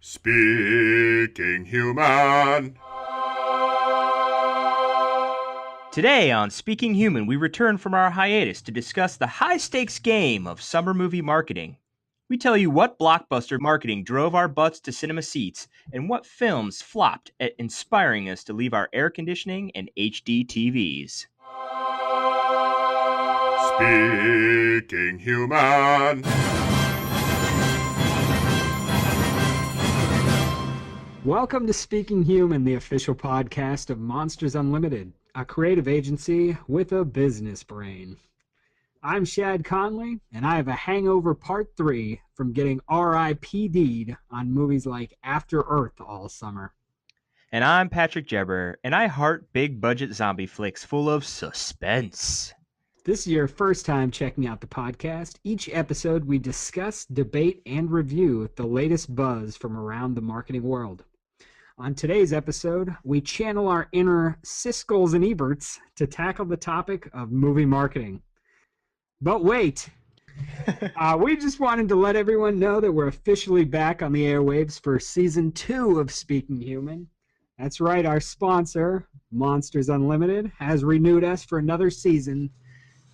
Speaking Human. Today on Speaking Human, we return from our hiatus to discuss the high-stakes game of summer movie marketing. We tell you what blockbuster marketing drove our butts to cinema seats and what films flopped at inspiring us to leave our air conditioning and HDTVs. Speaking Human. Welcome to Speaking Human, the official podcast of Monsters Unlimited, a creative agency with a business brain. I'm Shad Conley, and I have a hangover part 3 from getting RIPD'd on movies like After Earth all summer. And I'm Patrick Jebber, and I heart big-budget zombie flicks full of suspense. This is your first time checking out the podcast. Each episode we discuss, debate, and review the latest buzz from around the marketing world. On today's episode, we channel our inner Siskel's and Eberts to tackle the topic of movie marketing. But wait, we just wanted to let everyone know that we're officially back on the airwaves for Season 2 of Speaking Human. That's right, our sponsor, Monsters Unlimited, has renewed us for another season,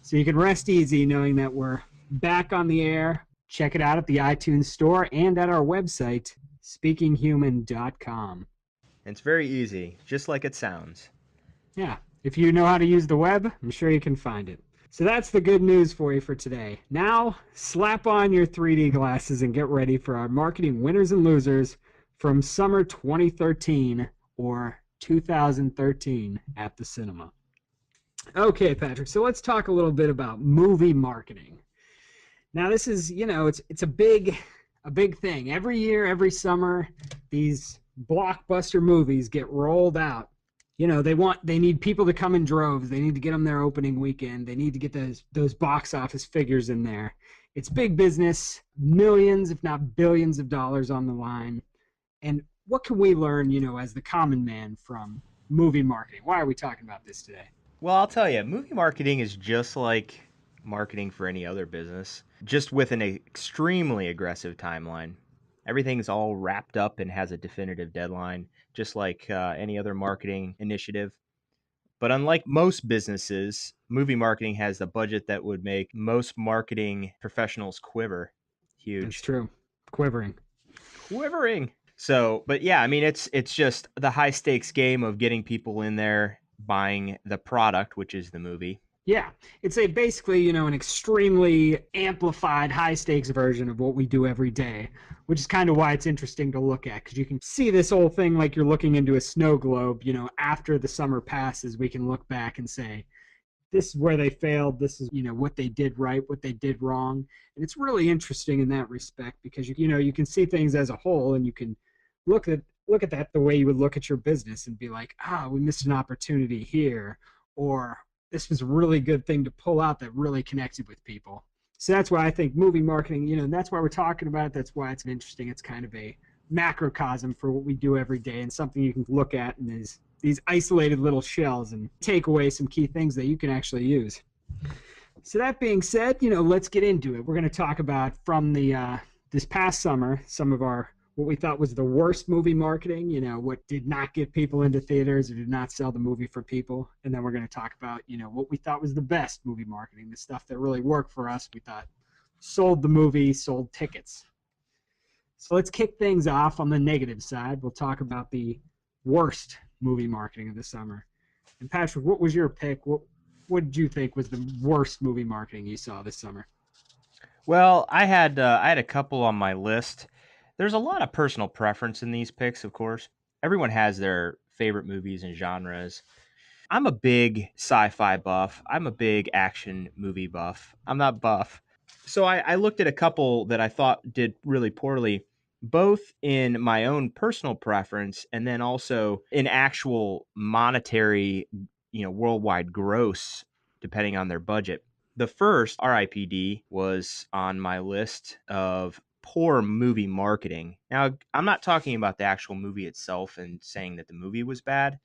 so you can rest easy knowing that we're back on the air. Check it out at the iTunes Store and at our website, speakinghuman.com. It's very easy, just like it sounds. Yeah, if you know how to use the web, I'm sure you can find it. So that's the good news for you for today. Now, slap on your 3D glasses and get ready for our marketing winners and losers from summer 2013 or 2013 at the cinema. Okay, Patrick, so let's talk a little bit about movie marketing. Now, this is, it's a big thing. Every year, every summer, these blockbuster movies get rolled out. They need people to come in droves. They need to get them their opening weekend. They need to get those box office figures in there. It's big business, millions, if not billions of dollars on the line. And what can we learn, as the common man from movie marketing? Why are we talking about this today? Well, I'll tell you, movie marketing is just like marketing for any other business, just with an extremely aggressive timeline. Everything's all wrapped up and has a definitive deadline, just like any other marketing initiative. But unlike most businesses, movie marketing has the budget that would make most marketing professionals quiver. Huge. It's true. Quivering. So, but yeah, I mean, it's just the high stakes game of getting people in there buying the product, which is the movie. Yeah, it's basically, an extremely amplified, high-stakes version of what we do every day, which is kind of why it's interesting to look at, because you can see this whole thing like you're looking into a snow globe. After the summer passes, we can look back and say, this is where they failed, this is, what they did right, what they did wrong. And it's really interesting in that respect, because, you can see things as a whole, and you can look at that the way you would look at your business and be like, we missed an opportunity here, or this was a really good thing to pull out that really connected with people. So that's why I think movie marketing, and that's why we're talking about it. That's why it's interesting. It's kind of a macrocosm for what we do every day, and something you can look at in these isolated little shells and take away some key things that you can actually use. So that being said, let's get into it. We're going to talk about from this past summer, some of our what we thought was the worst movie marketing, what did not get people into theaters or did not sell the movie for people. And then we're going to talk about, what we thought was the best movie marketing, the stuff that really worked for us. We thought sold the movie, sold tickets. So let's kick things off on the negative side. We'll talk about the worst movie marketing of the summer. And Patrick, what was your pick? What did you think was the worst movie marketing you saw this summer? Well, I had a couple on my list. There's a lot of personal preference in these picks, of course. Everyone has their favorite movies and genres. I'm a big sci-fi buff. I'm a big action movie buff. I'm not buff. So I looked at a couple that I thought did really poorly, both in my own personal preference and then also in actual monetary, worldwide gross, depending on their budget. The first, RIPD, was on my list of poor movie marketing. Now, I'm not talking about the actual movie itself and saying that the movie was bad.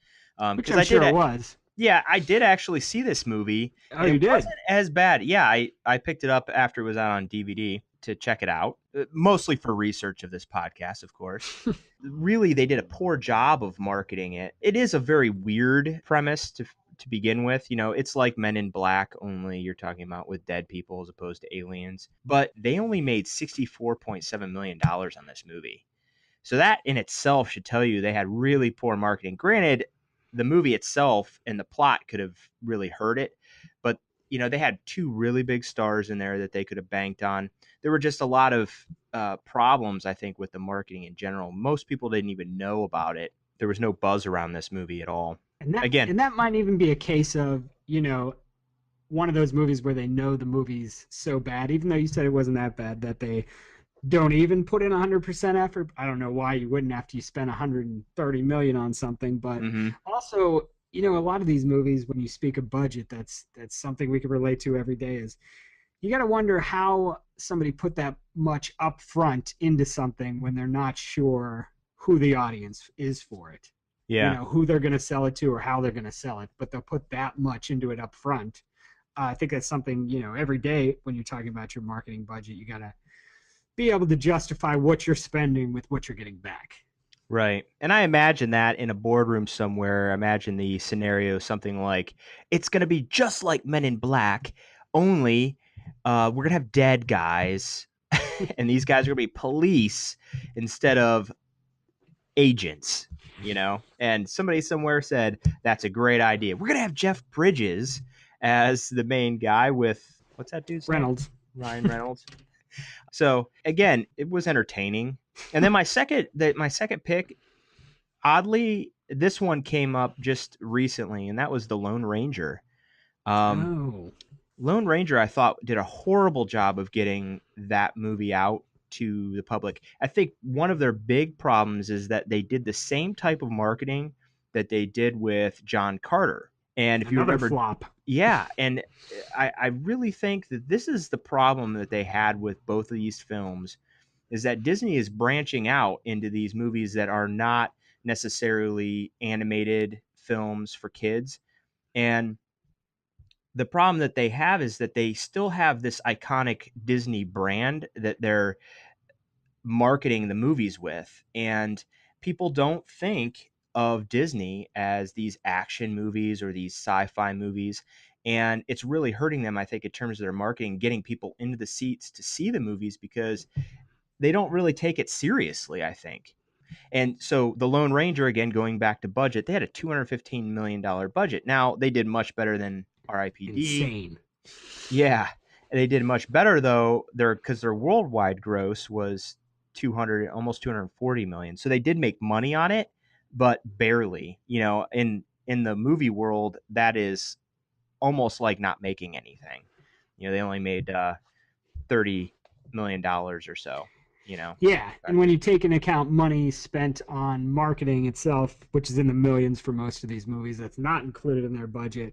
Which I'm sure it was. Yeah, I did actually see this movie. Oh, you did? It wasn't as bad. Yeah, I picked it up after it was out on DVD to check it out, mostly for research of this podcast, of course. Really, they did a poor job of marketing it. It is a very weird premise to begin with. You know, it's like Men in Black, only you're talking about with dead people as opposed to aliens. But they only made $64.7 million on this movie. So that in itself should tell you they had really poor marketing. Granted, the movie itself and the plot could have really hurt it, but you know, they had two really big stars in there that they could have banked on. There were just a lot of problems, I think, with the marketing in general. Most people didn't even know about it. There was no buzz around this movie at all. And that might even be a case of, you know, one of those movies where they know the movie's so bad, even though you said it wasn't that bad, that they don't even put in 100% effort. I don't know why you wouldn't after you spend 130 million on something, but also, you know, a lot of these movies, when you speak of budget, that's something we can relate to every day. Is you got to wonder how somebody put that much up front into something when they're not sure who the audience is for it. Yeah. You know, who they're going to sell it to or how they're going to sell it, but they'll put that much into it up front. I think that's something, you know, every day when you're talking about your marketing budget, you got to be able to justify what you're spending with what you're getting back. Right. And I imagine that in a boardroom somewhere, imagine the scenario something like, it's going to be just like Men in Black, only we're going to have dead guys, and these guys are going to be police instead of agents, you know? And somebody somewhere said, that's a great idea. We're going to have Jeff Bridges as the main guy with, what's that dude's Reynolds. name? Ryan Reynolds. So again, it was entertaining. And then my second pick, oddly, this one came up just recently, and that was The Lone Ranger. Lone Ranger, I thought, did a horrible job of getting that movie out to the public. I think one of their big problems is that they did the same type of marketing that they did with John Carter. And if you remember, flop. Yeah, and I really think that this is the problem that they had with both of these films, is that Disney is branching out into these movies that are not necessarily animated films for kids. And the problem that they have is that they still have this iconic Disney brand that they're marketing the movies with. And people don't think of Disney as these action movies or these sci-fi movies. And it's really hurting them, I think, in terms of their marketing, getting people into the seats to see the movies because they don't really take it seriously, I think. And so the Lone Ranger, again, going back to budget, they had a $215 million budget. Now, they did much better than RIPD. Insane. Yeah. They did much better, though, because their worldwide gross was almost 240 million. So they did make money on it, but barely. You know, in the movie world, that is almost like not making anything. You know, they only made $30 million or so. You know. Yeah, and when you take into account money spent on marketing itself, which is in the millions for most of these movies, that's not included in their budget.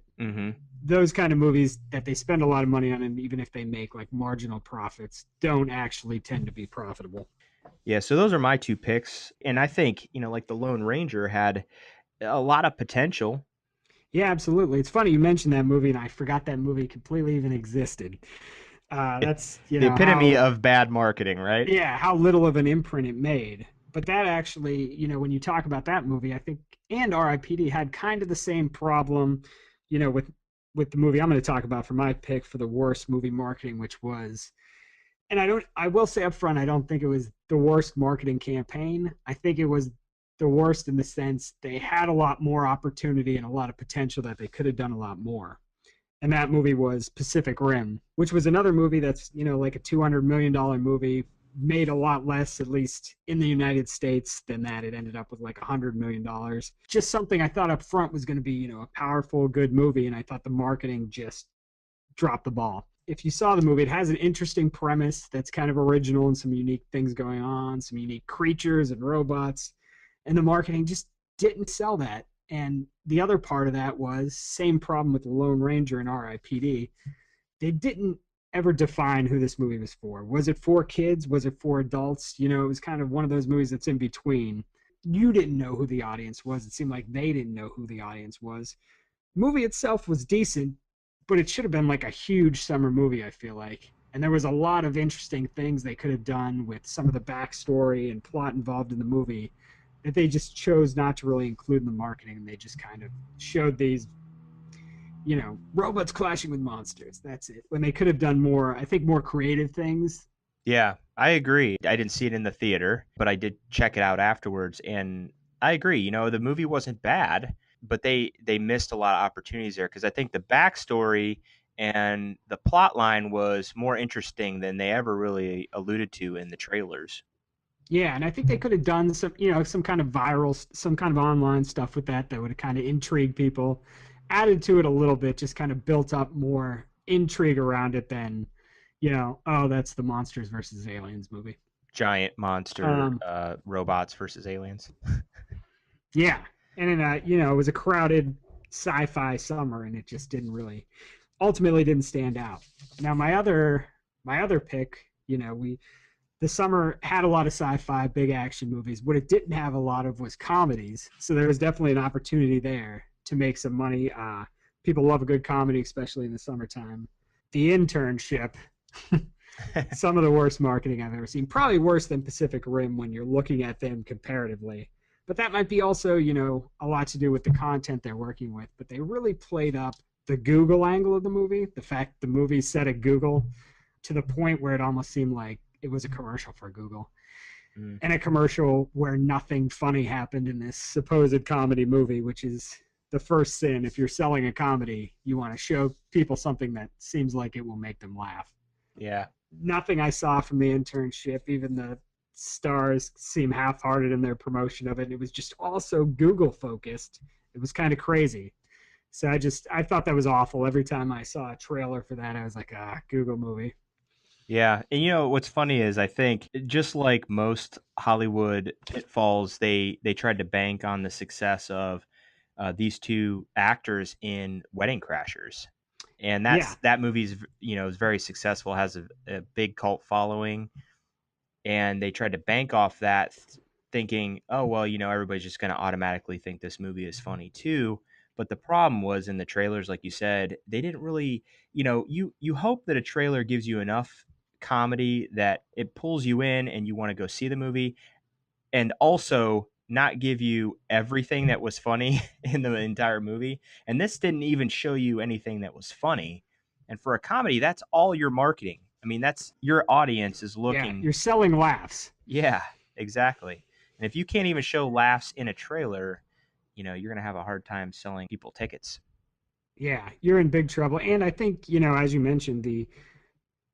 Those kind of movies that they spend a lot of money on, and even if they make like marginal profits, don't actually tend to be profitable. Yeah, so those are my two picks, and I think, you know, like the Lone Ranger had a lot of potential. Yeah, absolutely. It's funny you mentioned that movie, and I forgot that movie completely even existed. That's, you know, the epitome of bad marketing, right? Yeah, how little of an imprint it made. But that actually, you know, when you talk about that movie, I think, and RIPD had kind of the same problem, you know, with the movie I'm going to talk about for my pick for the worst movie marketing, which was, and I will say up front, I don't think it was the worst marketing campaign. I think it was the worst in the sense they had a lot more opportunity and a lot of potential that they could have done a lot more. And that movie was Pacific Rim, which was another movie that's, you know, like a $200 million movie, made a lot less, at least in the United States, than that. It ended up with like $100 million. Just something I thought up front was going to be, you know, a powerful, good movie, and I thought the marketing just dropped the ball. If you saw the movie, it has an interesting premise that's kind of original and some unique things going on, some unique creatures and robots, and the marketing just didn't sell that. And the other part of that was same problem with the Lone Ranger and RIPD. They didn't ever define who this movie was for. Was it for kids? Was it for adults? You know, it was kind of one of those movies that's in between. You didn't know who the audience was. It seemed like they didn't know who the audience was. The movie itself was decent, but it should have been like a huge summer movie, I feel like. And there was a lot of interesting things they could have done with some of the backstory and plot involved in the movie that they just chose not to really include in the marketing. And they just kind of showed these, robots clashing with monsters. That's it. When they could have done more, I think, more creative things. Yeah, I agree. I didn't see it in the theater, but I did check it out afterwards, and I agree. The movie wasn't bad, but they missed a lot of opportunities there because I think the backstory and the plot line was more interesting than they ever really alluded to in the trailers. Yeah, and I think they could have done some, some kind of viral, some kind of online stuff with that would have kind of intrigued people, added to it a little bit, just kind of built up more intrigue around it than, oh, that's the monsters versus aliens movie. Giant monster Um, robots versus aliens. yeah, and then it was a crowded sci-fi summer, and it just ultimately didn't stand out. Now my other pick, the summer had a lot of sci-fi, big action movies. What it didn't have a lot of was comedies. So there was definitely an opportunity there to make some money. People love a good comedy, especially in the summertime. The Internship, some of the worst marketing I've ever seen. Probably worse than Pacific Rim when you're looking at them comparatively. But that might be also, a lot to do with the content they're working with. But they really played up the Google angle of the movie, the fact the movie's set at Google, to the point where it almost seemed like it was a commercial for Google. Mm. And a commercial where nothing funny happened in this supposed comedy movie, which is the first sin. If you're selling a comedy, you want to show people something that seems like it will make them laugh. Yeah. Nothing I saw from The Internship, even the stars seem half-hearted in their promotion of it. It was just all so Google focused. It was kind of crazy. So I thought that was awful. Every time I saw a trailer for that, I was like, Google movie. Yeah, and what's funny is I think just like most Hollywood pitfalls, they tried to bank on the success of these two actors in Wedding Crashers, and Yeah, that movie's is very successful, has a big cult following, and they tried to bank off that, thinking, oh well, everybody's just going to automatically think this movie is funny too. But the problem was in the trailers, like you said, they didn't really, you hope that a trailer gives you enough comedy that it pulls you in and you want to go see the movie, and also not give you everything that was funny in the entire movie. And this didn't even show you anything that was funny. And for a comedy, that's all your marketing. I mean, that's your audience is yeah, looking. you're selling laughs. Yeah, exactly. And if you can't even show laughs in a trailer, you're going to have a hard time selling people tickets. Yeah, you're in big trouble. And I think, as you mentioned,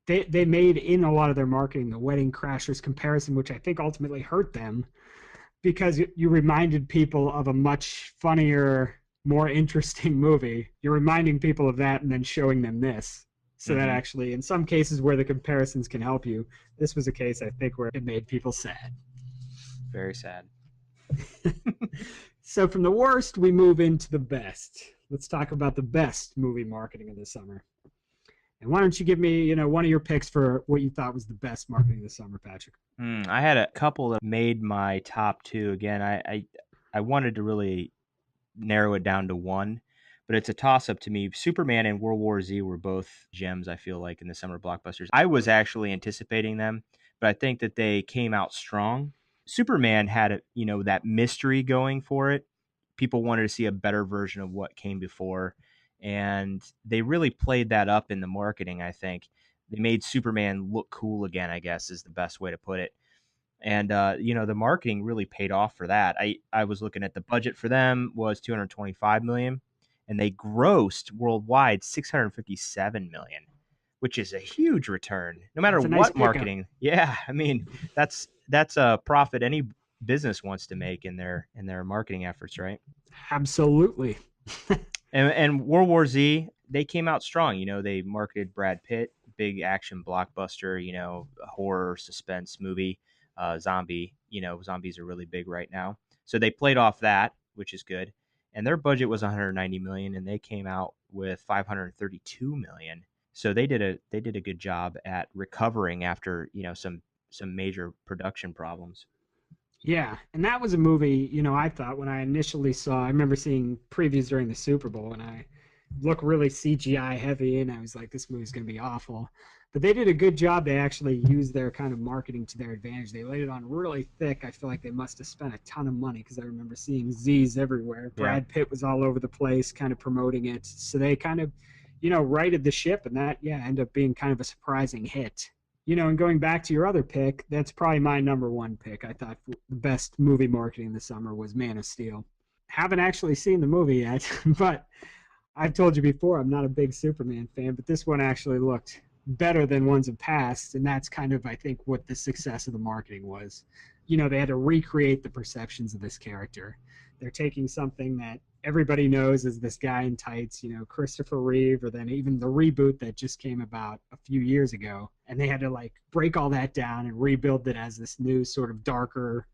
they made in a lot of their marketing the Wedding Crashers comparison, which I think ultimately hurt them because you reminded people of a much funnier, more interesting movie. You're reminding people of that and then showing them this. So that Hmm. actually, in some cases where the comparisons can help you, this was a case I think where it made people sad. Very sad. So from the worst, we move into the best. Let's talk about the best movie marketing of the summer. And why don't you give me, one of your picks for what you thought was the best marketing this summer, Patrick? I had a couple that made my top two. Again, I wanted to really narrow it down to one, but it's a toss up to me. Superman and World War Z were both gems, I feel like, in the summer blockbusters. I was actually anticipating them, but I think that they came out strong. Superman had that mystery going for it. People wanted to see a better version of what came before, and they really played that up in the marketing, I think. They made Superman look cool again, I guess is the best way to put it. And the marketing really paid off for that. I was looking at the budget for them was 225 million, and they grossed worldwide 657 million, which is a huge return. No matter That's a nice what pickup. marketing, yeah, I mean that's a profit any business wants to make in their marketing efforts, right? Absolutely. And World War Z, they came out strong. They marketed Brad Pitt, big action blockbuster, horror suspense movie, zombie. Zombies are really big right now. So they played off that, which is good. And their budget was 190 million, and they came out with 532 million. So they did a good job at recovering after some major production problems. Yeah, and that was a movie, I thought when I initially saw, I remember seeing previews during the Super Bowl and I look really CGI heavy, and I was like, this movie's going to be awful. But they did a good job. They actually used their kind of marketing to their advantage. They laid it on really thick. I feel like they must have spent a ton of money because I remember seeing Z's everywhere. Yeah. Brad Pitt was all over the place, kind of promoting it. So they kind of, righted the ship, and that, ended up being kind of a surprising hit. And going back to your other pick, that's probably my number one pick. I thought the best movie marketing this summer was Man of Steel. Haven't actually seen the movie yet, but I've told you before I'm not a big Superman fan, but this one actually looked better than ones of past, and that's kind of, I think, what the success of the marketing was. They had to recreate the perceptions of this character. They're taking something that everybody knows as this guy in tights, Christopher Reeve, or then even the reboot that just came about a few years ago, and they had to like break all that down and rebuild it as this new sort of darker,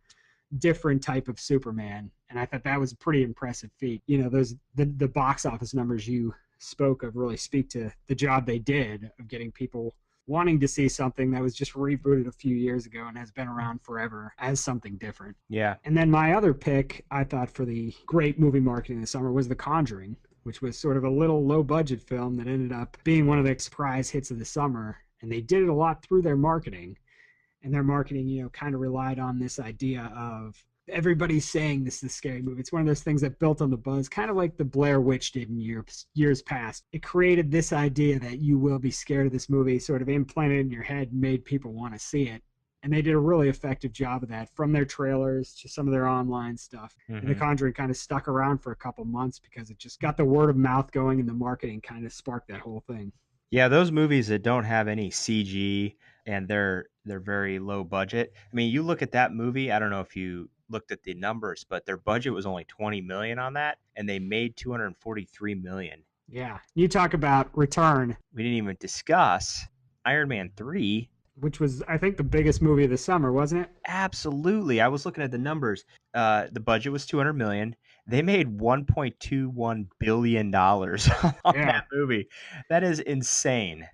different type of Superman. And I thought that was a pretty impressive feat. The box office numbers you spoke of really speak to the job they did of getting people wanting to see something that was just rebooted a few years ago and has been around forever as something different. Yeah. And then my other pick, I thought, for the great movie marketing this summer was The Conjuring, which was sort of a little low budget film that ended up being one of the surprise hits of the summer. And they did it a lot through their marketing. And their marketing, kind of relied on this idea of everybody's saying this is a scary movie. It's one of those things that built on the buzz, kind of like the Blair Witch did in years past. It created this idea that you will be scared of this movie, sort of implanted in your head, made people want to see it. And they did a really effective job of that, from their trailers to some of their online stuff. Mm-hmm. And The Conjuring kind of stuck around for a couple months because it just got the word of mouth going, and the marketing kind of sparked that whole thing. Yeah, those movies that don't have any CG and they're very low budget. I mean, you look at that movie, I don't know if you looked at the numbers, but their budget was only 20 million on that, and they made 243 million. Yeah. You talk about return. We didn't even discuss Iron Man 3. Which was, I think, the biggest movie of the summer, wasn't it? Absolutely. I was looking at the numbers. The budget was 200 million. They made 1.21 billion dollars on that movie. That is insane.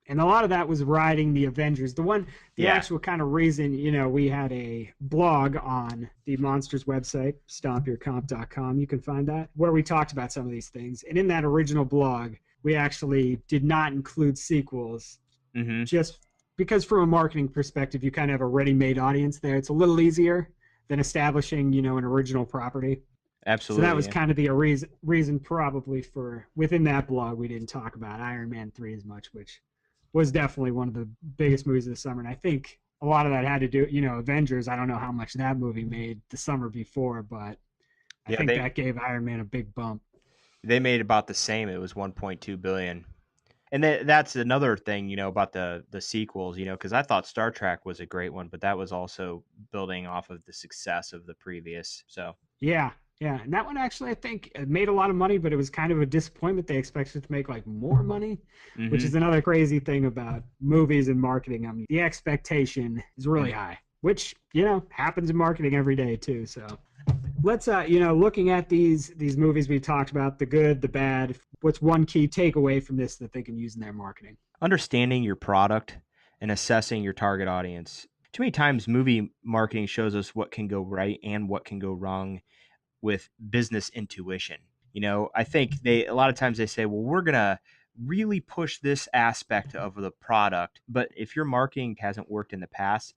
And a lot of that was riding the Avengers. The actual kind of reason, we had a blog on the Monsters website, stompyourcomp.com. You can find that, where we talked about some of these things. And in that original blog, we actually did not include sequels, just because from a marketing perspective, you kind of have a ready-made audience there. It's a little easier than establishing, an original property. Absolutely. So that was kind of the reason probably for, within that blog, we didn't talk about Iron Man 3 as much, which was definitely one of the biggest movies of the summer. And I think a lot of that had to do, Avengers, I don't know how much that movie made the summer before, but I think that gave Iron Man a big bump. They made about the same. It was 1.2 billion. And that's another thing, about the sequels, because I thought Star Trek was a great one, but that was also building off of the success of the previous. So yeah, and that one actually, I think, made a lot of money, but it was kind of a disappointment. They expected it to make like more money, which is another crazy thing about movies and marketing. I mean, the expectation is really high, which happens in marketing every day too. So let's looking at these movies we've talked about, the good, the bad, what's one key takeaway from this that they can use in their marketing? Understanding your product and assessing your target audience. Too many times movie marketing shows us what can go right and what can go wrong with business intuition. I think a lot of times they say, well, we're going to really push this aspect of the product. But if your marketing hasn't worked in the past,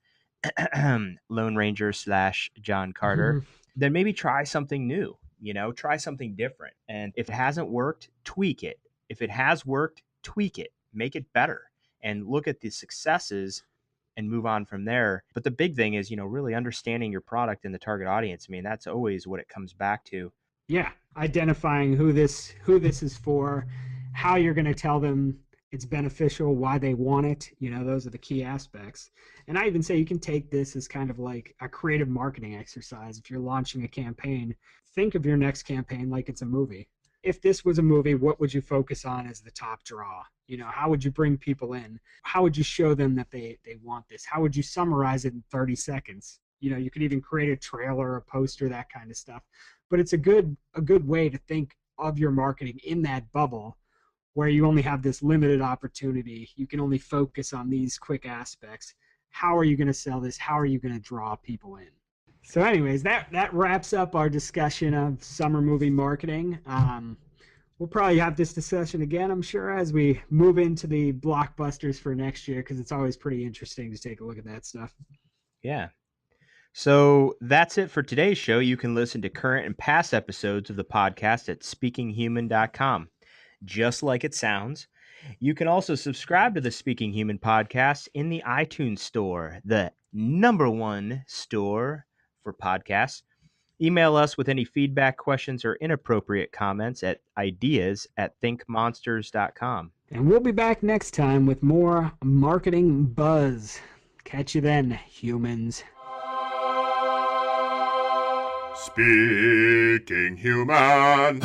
Lone Ranger / John Carter, then maybe try something new, try something different. And if it hasn't worked, tweak it. If it has worked, tweak it, make it better, and look at the successes and move on from there. But the big thing is, really understanding your product and the target audience. I mean, that's always what it comes back to. Yeah. Identifying who this is for, how you're going to tell them it's beneficial, why they want it. Those are the key aspects. And I even say you can take this as kind of like a creative marketing exercise. If you're launching a campaign, think of your next campaign like it's a movie. If this was a movie, what would you focus on as the top draw? How would you bring people in? How would you show them that they want this? How would you summarize it in 30 seconds? You could even create a trailer, a poster, that kind of stuff. But it's a good way to think of your marketing in that bubble where you only have this limited opportunity. You can only focus on these quick aspects. How are you going to sell this? How are you going to draw people in? So anyways, that wraps up our discussion of summer movie marketing. We'll probably have this discussion again, I'm sure, as we move into the blockbusters for next year, because it's always pretty interesting to take a look at that stuff. Yeah. So that's it for today's show. You can listen to current and past episodes of the podcast at speakinghuman.com. Just like it sounds. You can also subscribe to the Speaking Human podcast in the iTunes store, the #1 store for podcasts. Email us with any feedback, questions, or inappropriate comments at ideas@thinkmonsters.com. And we'll be back next time with more marketing buzz. Catch you then, humans. Speaking Human.